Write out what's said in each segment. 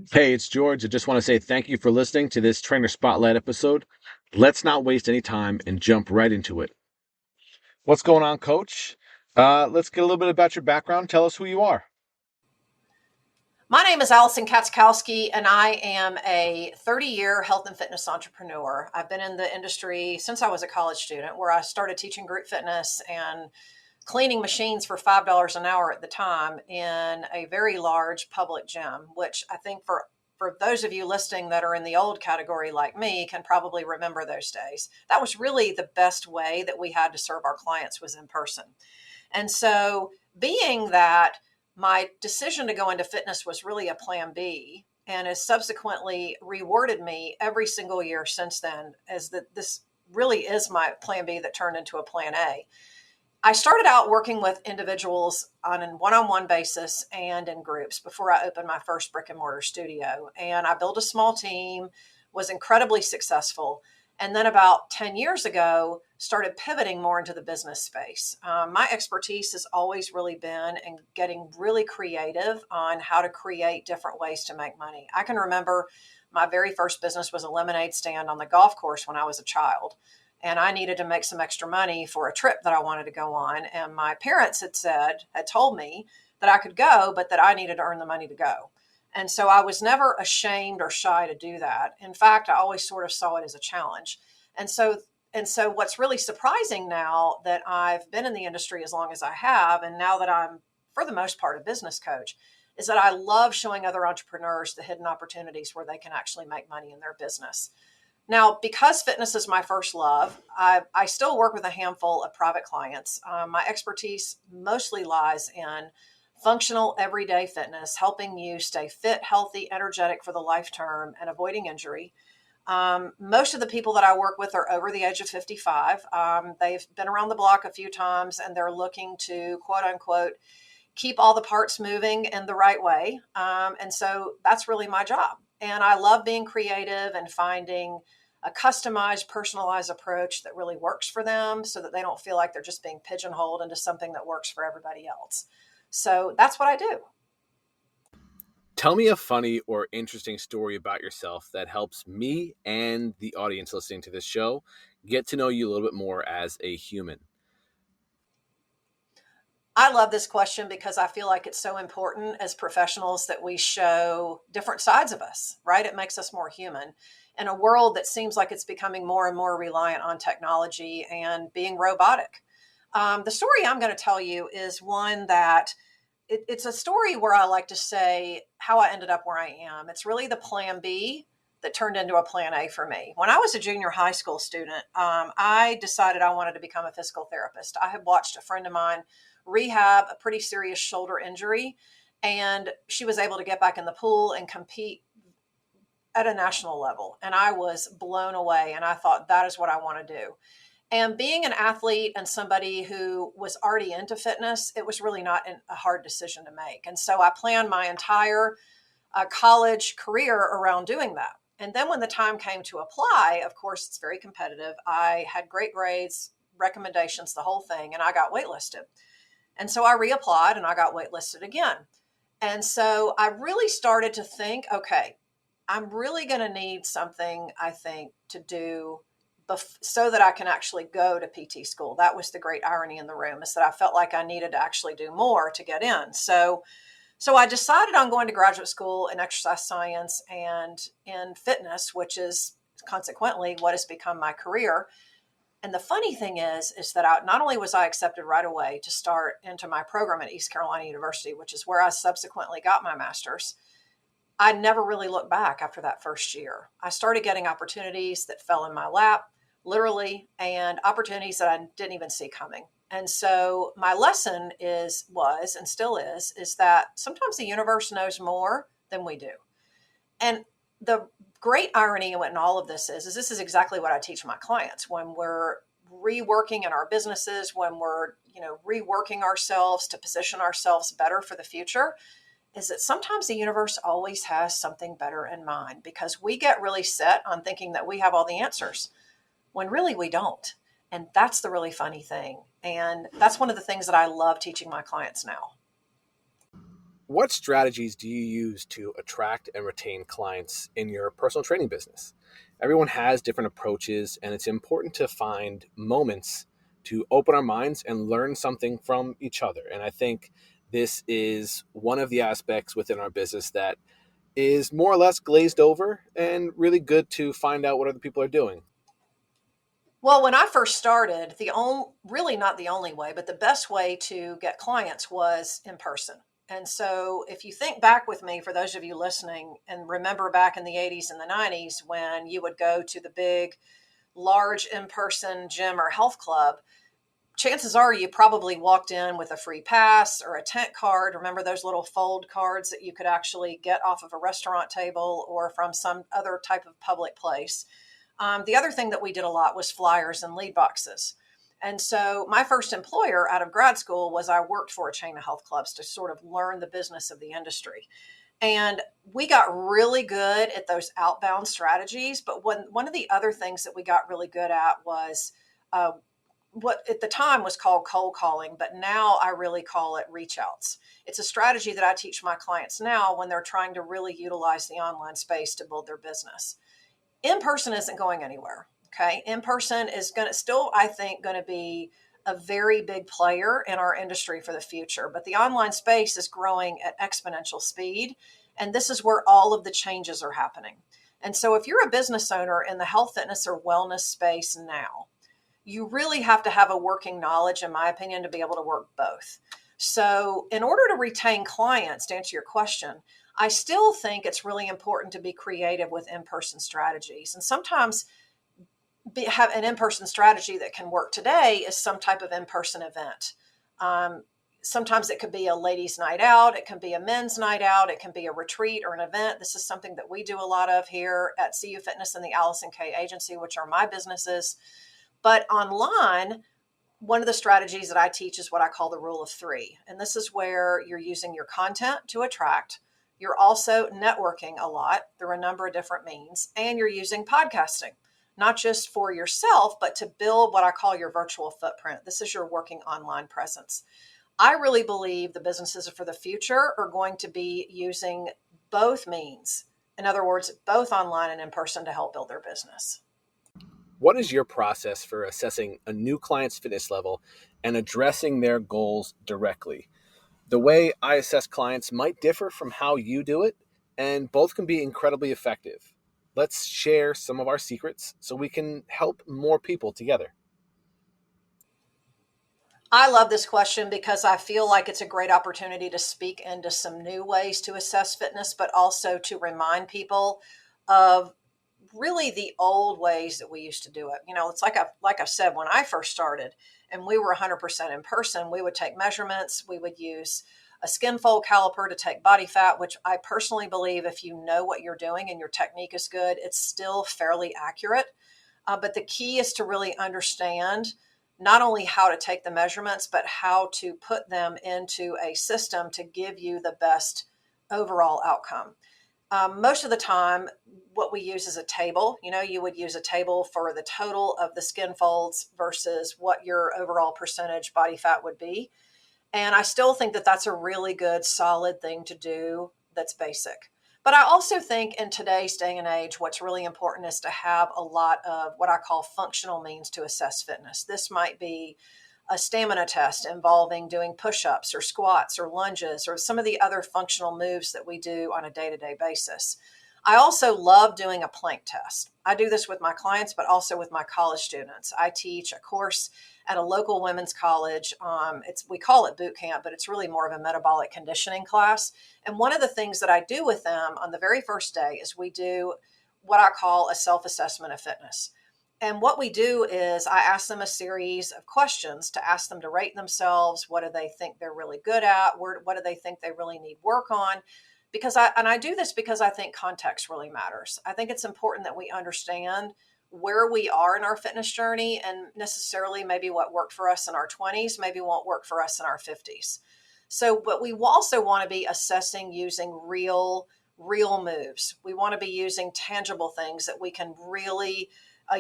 Hey, it's George. I just want to say thank you for listening to this Trainer Spotlight episode. Let's not waste any time and jump right into it. What's going on, Coach? Let's get a little bit about your background. Tell us who you are. My name is Alison Katschkowsky, and I am a 30-year health and fitness entrepreneur. I've been in the industry since I was a college student, where I started teaching group fitness and cleaning machines for $5 an hour at the time in a very large public gym, which I think for those of you listening that are in the old category like me can probably remember those days. That was really the best way that we had to serve our clients was in person. And so, being that my decision to go into fitness was really a plan B and has subsequently rewarded me every single year since then, as that this really is my plan B that turned into a plan A. I started out working with individuals on a one-on-one basis and in groups before I opened my first brick and mortar studio. And I built a small team, was incredibly successful. And then about 10 years ago, started pivoting more into the business space. My expertise has always really been in getting really creative on how to create different ways to make money. I can remember my very first business was a lemonade stand on the golf course when I was a child, and I needed to make some extra money for a trip that I wanted to go on. And my parents had told me that I could go, but that I needed to earn the money to go. And so I was never ashamed or shy to do that. In fact, I always sort of saw it as a challenge. And so what's really surprising now that I've been in the industry as long as I have, and now that I'm for the most part a business coach, is that I love showing other entrepreneurs the hidden opportunities where they can actually make money in their business. Now, because fitness is my first love, I still work with a handful of private clients. My expertise mostly lies in functional everyday fitness, helping you stay fit, healthy, energetic for the life term, and avoiding injury. Most of the people that I work with are over the age of 55. They've been around the block a few times and they're looking to quote unquote keep all the parts moving in the right way. And so that's really my job. And I love being creative and finding a customized, personalized approach that really works for them so that they don't feel like they're just being pigeonholed into something that works for everybody else. So that's what I do. Tell me a funny or interesting story about yourself that helps me and the audience listening to this show get to know you a little bit more as a human. I love this question because I feel like it's so important as professionals that we show different sides of us, right? It makes us more human in a world that seems like it's becoming more and more reliant on technology and being robotic. The story I'm going to tell you is one that it's a story where I like to say how I ended up where I am. It's really the plan B that turned into a plan A for me. When I was a junior high school student, I decided I wanted to become a physical therapist. I had watched a friend of mine rehab a pretty serious shoulder injury, and she was able to get back in the pool and compete at a national level. And I was blown away, and I thought, that is what I want to do. And being an athlete and somebody who was already into fitness, it was really not a hard decision to make. And so I planned my entire college career around doing that. And then when the time came to apply, of course, it's very competitive. I had great grades, recommendations, the whole thing, and I got waitlisted. And so I reapplied and I got waitlisted again. And so I really started to think, okay, I'm really going to need something, I think, to do so that I can actually go to PT school. That was the great irony in the room, is that I felt like I needed to actually do more to get in. So I decided on going to graduate school in exercise science and in fitness, which is consequently what has become my career. And the funny thing is that not only was I accepted right away to start into my program at East Carolina University, which is where I subsequently got my master's, I never really looked back after that first year. I started getting opportunities that fell in my lap, literally, and opportunities that I didn't even see coming. And so my lesson was and still is that sometimes the universe knows more than we do. And the great irony in all of this is this is exactly what I teach my clients when we're reworking in our businesses, when we're, reworking ourselves to position ourselves better for the future, is that sometimes the universe always has something better in mind, because we get really set on thinking that we have all the answers when really we don't. And that's the really funny thing. And that's one of the things that I love teaching my clients now. What strategies do you use to attract and retain clients in your personal training business? Everyone has different approaches, and it's important to find moments to open our minds and learn something from each other. And I think this is one of the aspects within our business that is more or less glazed over and really good to find out what other people are doing. Well, when I first started, really not the only way, but the best way to get clients was in person. And so if you think back with me, for those of you listening, and remember back in the 80s and the 90s when you would go to the big, large in person gym or health club, chances are you probably walked in with a free pass or a tent card. Remember those little fold cards that you could actually get off of a restaurant table or from some other type of public place? The other thing that we did a lot was flyers and lead boxes. And so my first employer out of grad school was I worked for a chain of health clubs to sort of learn the business of the industry. And we got really good at those outbound strategies. But one of the other things that we got really good at was uh, what at the time was called cold calling, but now I really call it reach outs. It's a strategy that I teach my clients now when they're trying to really utilize the online space to build their business. In person isn't going anywhere. Okay. In person is going to still, I think, going to be a very big player in our industry for the future. But the online space is growing at exponential speed. And this is where all of the changes are happening. And so if you're a business owner in the health, fitness, or wellness space now, you really have to have a working knowledge, in my opinion, to be able to work both. So, in order to retain clients, to answer your question, I still think it's really important to be creative with in person strategies. And sometimes have an in person strategy that can work today is some type of in person event. Um, Sometimes it could be a ladies' night out, it can be a men's night out, it can be a retreat or an event. This is something that we do a lot of here at CU Fitness and the Alison K Agency, which are my businesses. But online, one of the strategies that I teach is what I call the rule of three. And this is where you're using your content to attract. You're also networking a lot through a number of different means, and you're using podcasting, not just for yourself, but to build what I call your virtual footprint. This is your working online presence. I really believe the businesses for the future are going to be using both means. In other words, both online and in person to help build their business. What is your process for assessing a new client's fitness level and addressing their goals directly? The way I assess clients might differ from how you do it, and both can be incredibly effective. Let's share some of our secrets so we can help more people together. I love this question because I feel like it's a great opportunity to speak into some new ways to assess fitness, but also to remind people of really the old ways that we used to do it. You know, it's like I said, when I first started and we were 100% in person, we would take measurements, we would use a skin fold caliper to take body fat, which I personally believe if you know what you're doing and your technique is good, it's still fairly accurate. But the key is to really understand not only how to take the measurements, but how to put them into a system to give you the best overall outcome. Most of the time, what we use is a table. You know, you would use a table for the total of the skin folds versus what your overall percentage body fat would be. And I still think that that's a really good, solid thing to do that's basic. But I also think in today's day and age, what's really important is to have a lot of what I call functional means to assess fitness. This might be a stamina test involving doing push-ups or squats or lunges or some of the other functional moves that we do on a day-to-day basis. I also love doing a plank test. I do this with my clients, but also with my college students. I teach a course at a local women's college. We call it boot camp, but it's really more of a metabolic conditioning class. And one of the things that I do with them on the very first day is we do what I call a self-assessment of fitness. And what we do is I ask them a series of questions to ask them to rate themselves. What do they think they're really good at? What do they think they really need work on? I do this because I think context really matters. I think it's important that we understand where we are in our fitness journey, and necessarily maybe what worked for us in our 20s maybe won't work for us in our 50s. So, but we also want to be assessing using real moves. We want to be using tangible things that we can really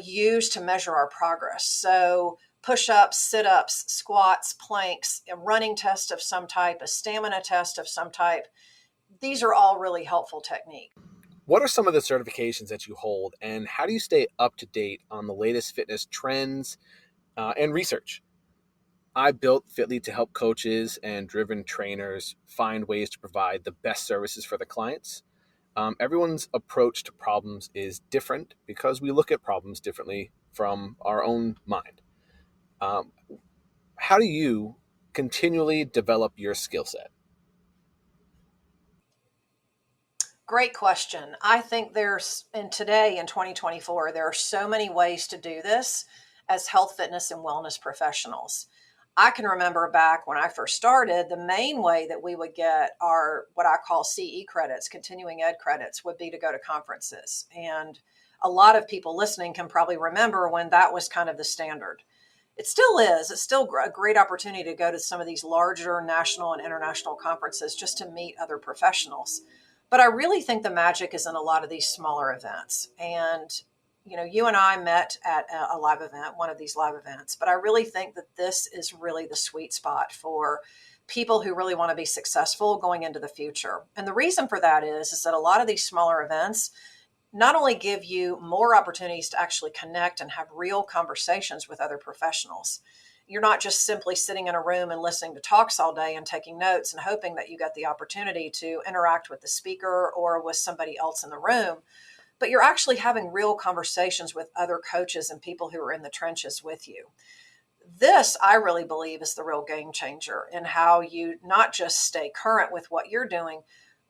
use to measure our progress. So push-ups, sit-ups, squats, planks, a running test of some type, a stamina test of some type. These are all really helpful techniques. What are some of the certifications that you hold, and how do you stay up to date on the latest fitness trends and research? I built Fitlete to help coaches and driven trainers find ways to provide the best services for the clients. Everyone's approach to problems is different because we look at problems differently from our own mind. Um, how do you continually develop your skill set? Great question. I think and today in 2024, there are so many ways to do this as health, fitness, and wellness professionals. I can remember back when I first started, the main way that we would get our what I call CE credits, continuing ed credits, would be to go to conferences. And a lot of people listening can probably remember when that was kind of the standard. It still is. It's still a great opportunity to go to some of these larger national and international conferences just to meet other professionals. But I really think the magic is in a lot of these smaller events. And, you and I met at a live event, one of these live events, but I really think that this is really the sweet spot for people who really want to be successful going into the future. And the reason for that is that a lot of these smaller events not only give you more opportunities to actually connect and have real conversations with other professionals. You're not just simply sitting in a room and listening to talks all day and taking notes and hoping that you get the opportunity to interact with the speaker or with somebody else in the room, but you're actually having real conversations with other coaches and people who are in the trenches with you. This, I really believe, is the real game changer in how you not just stay current with what you're doing,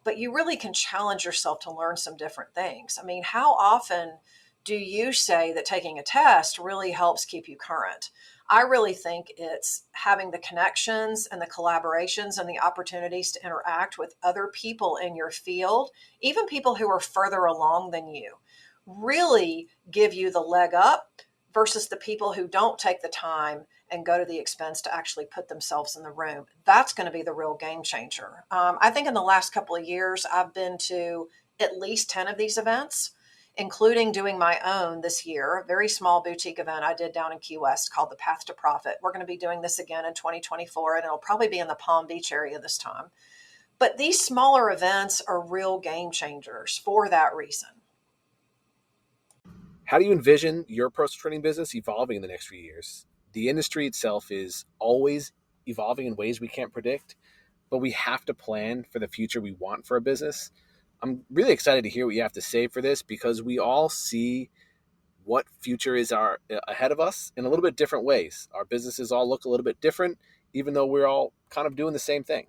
but you really can challenge yourself to learn some different things. I mean, how often do you say that taking a test really helps keep you current? I really think it's having the connections and the collaborations and the opportunities to interact with other people in your field, even people who are further along than you, really give you the leg up versus the people who don't take the time and go to the expense to actually put themselves in the room. That's going to be the real game changer. I think in the last couple of years, I've been to at least 10 of these events, including doing my own this year, a very small boutique event I did down in Key West called the Path to Profit. We're going to be doing this again in 2024, and it'll probably be in the Palm Beach area this time. But these smaller events are real game changers for that reason. How do you envision your personal training business evolving in the next few years? The industry itself is always evolving in ways we can't predict, but we have to plan for the future we want for a business. I'm really excited to hear what you have to say for this because we all see what future is ahead of us in a little bit different ways. Our businesses all look a little bit different, even though we're all kind of doing the same thing.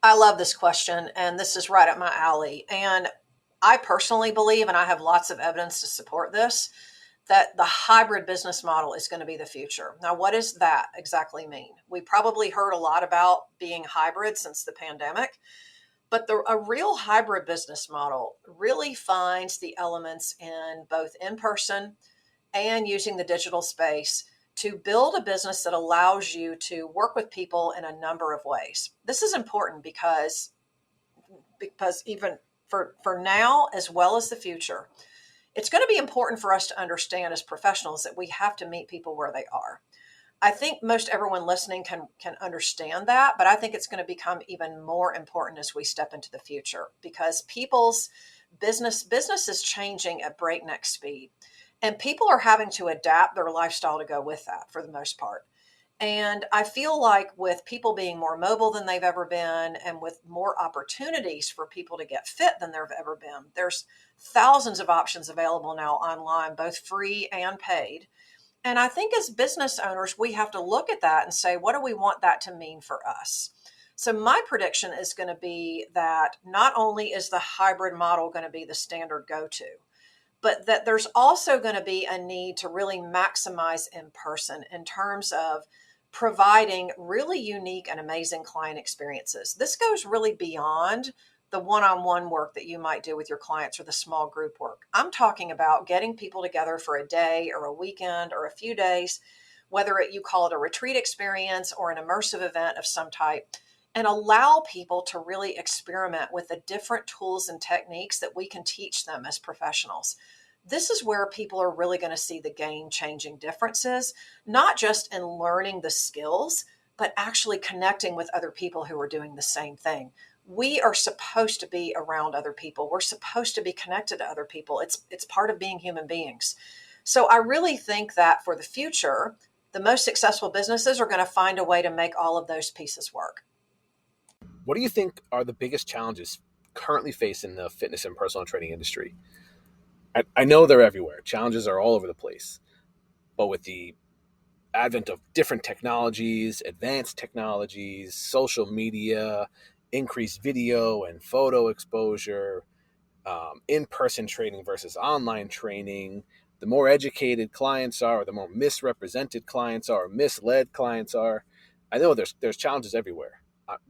I love this question, and this is right up my alley. And I personally believe, and I have lots of evidence to support this, that the hybrid business model is going to be the future. Now, what does that exactly mean? We probably heard a lot about being hybrid since the pandemic, but a real hybrid business model really finds the elements in both in person and using the digital space to build a business that allows you to work with people in a number of ways. This is important because even for now as well as the future, it's going to be important for us to understand as professionals that we have to meet people where they are. I think most everyone listening can understand that, but I think it's going to become even more important as we step into the future because people's business is changing at breakneck speed, and people are having to adapt their lifestyle to go with that for the most part. And I feel like with people being more mobile than they've ever been and with more opportunities for people to get fit than there've ever been, there's thousands of options available now online, both free and paid. And I think as business owners, we have to look at that and say, what do we want that to mean for us? So my prediction is going to be that not only is the hybrid model going to be the standard go-to, but that there's also going to be a need to really maximize in person in terms of providing really unique and amazing client experiences. This goes really beyond the one-on-one work that you might do with your clients or the small group work. I'm talking about getting people together for a day or a weekend or a few days, whether you call it a retreat experience or an immersive event of some type, and allow people to really experiment with the different tools and techniques that we can teach them as professionals. This is where people are really going to see the game changing differences, not just in learning the skills, but actually connecting with other people who are doing the same thing. We are supposed to be around other people. We're supposed to be connected to other people. It's part of being human beings. So I really think that for the future, the most successful businesses are going to find a way to make all of those pieces work. What do you think are the biggest challenges currently facing the fitness and personal training industry? I know they're everywhere. Challenges are all over the place. But with the advent of different technologies, advanced technologies, social media, increased video and photo exposure, in person training versus online training, the more educated clients are, or the more misrepresented clients are, or misled clients are. I know there's challenges everywhere.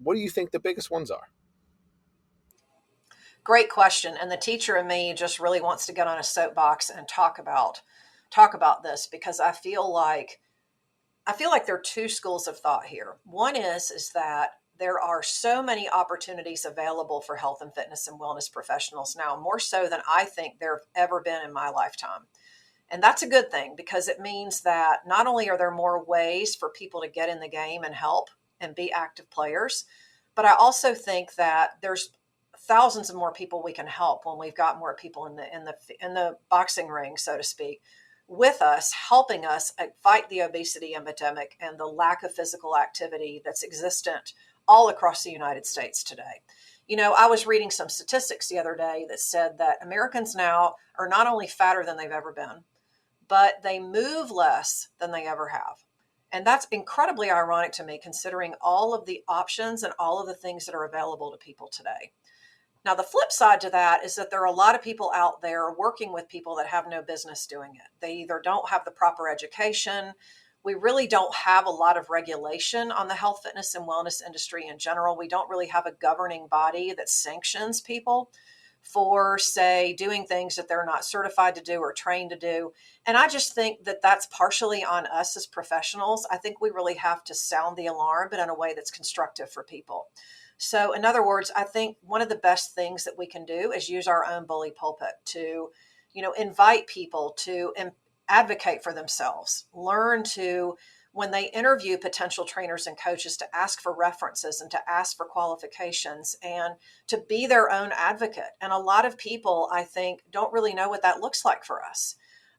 What do you think the biggest ones are? Great question. And the teacher in me just really wants to get on a soapbox and talk about this because I feel like there are two schools of thought here. One is that there are so many opportunities available for health and fitness and wellness professionals now, more so than I think there have ever been in my lifetime. And that's a good thing because it means that not only are there more ways for people to get in the game and help and be active players, but I also think that there's thousands of more people we can help when we've got more people in the boxing ring, so to speak, with us, helping us fight the obesity epidemic and the lack of physical activity that's existent all across the United States today. I was reading some statistics the other day that said that Americans now are not only fatter than they've ever been, but they move less than they ever have. And that's incredibly ironic to me, considering all of the options and all of the things that are available to people today. Now, the flip side to that is that there are a lot of people out there working with people that have no business doing it. They either don't have the proper education. We really don't have a lot of regulation on the health, fitness, and wellness industry in general. We don't really have a governing body that sanctions people for, say, doing things that they're not certified to do or trained to do. And I just think that that's partially on us as professionals. I think we really have to sound the alarm, but in a way that's constructive for people. So, in other words, I think one of the best things that we can do is use our own bully pulpit to, invite people to advocate for themselves, learn to, when they interview potential trainers and coaches, to ask for references and to ask for qualifications and to be their own advocate. And a lot of people, I think, don't really know what that looks like for us.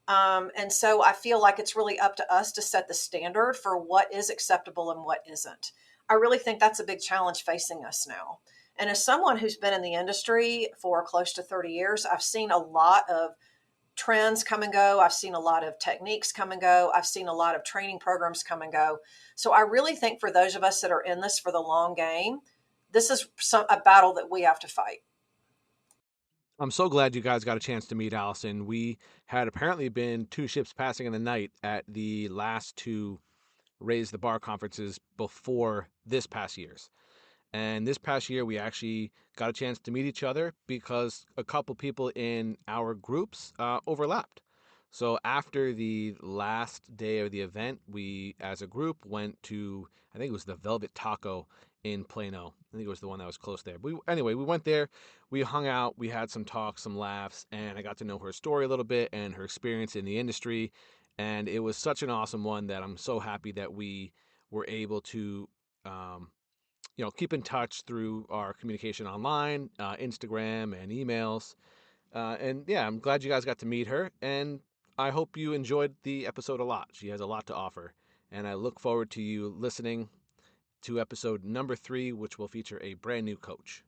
And so I feel like it's really up to us to set the standard for what is acceptable and what isn't. I really think that's a big challenge facing us now. And as someone who's been in the industry for close to 30 years, I've seen a lot of trends come and go. I've seen a lot of techniques come and go. I've seen a lot of training programs come and go. So I really think for those of us that are in this for the long game, this is a battle that we have to fight. I'm so glad you guys got a chance to meet Allison. We had apparently been two ships passing in the night at the last two Raise the Bar conferences before this past year's. And this past year, we actually got a chance to meet each other because a couple people in our groups overlapped. So after the last day of the event, we as a group went to, I think it was the Velvet Taco in Plano. I think it was the one that was close there. Anyway, we went there, we hung out, we had some talks, some laughs, and I got to know her story a little bit and her experience in the industry. And it was such an awesome one that I'm so happy that we were able to um, keep in touch through our communication online, Instagram and emails. And yeah, I'm glad you guys got to meet her. And I hope you enjoyed the episode a lot. She has a lot to offer. And I look forward to you listening to episode number 3, which will feature a brand new coach.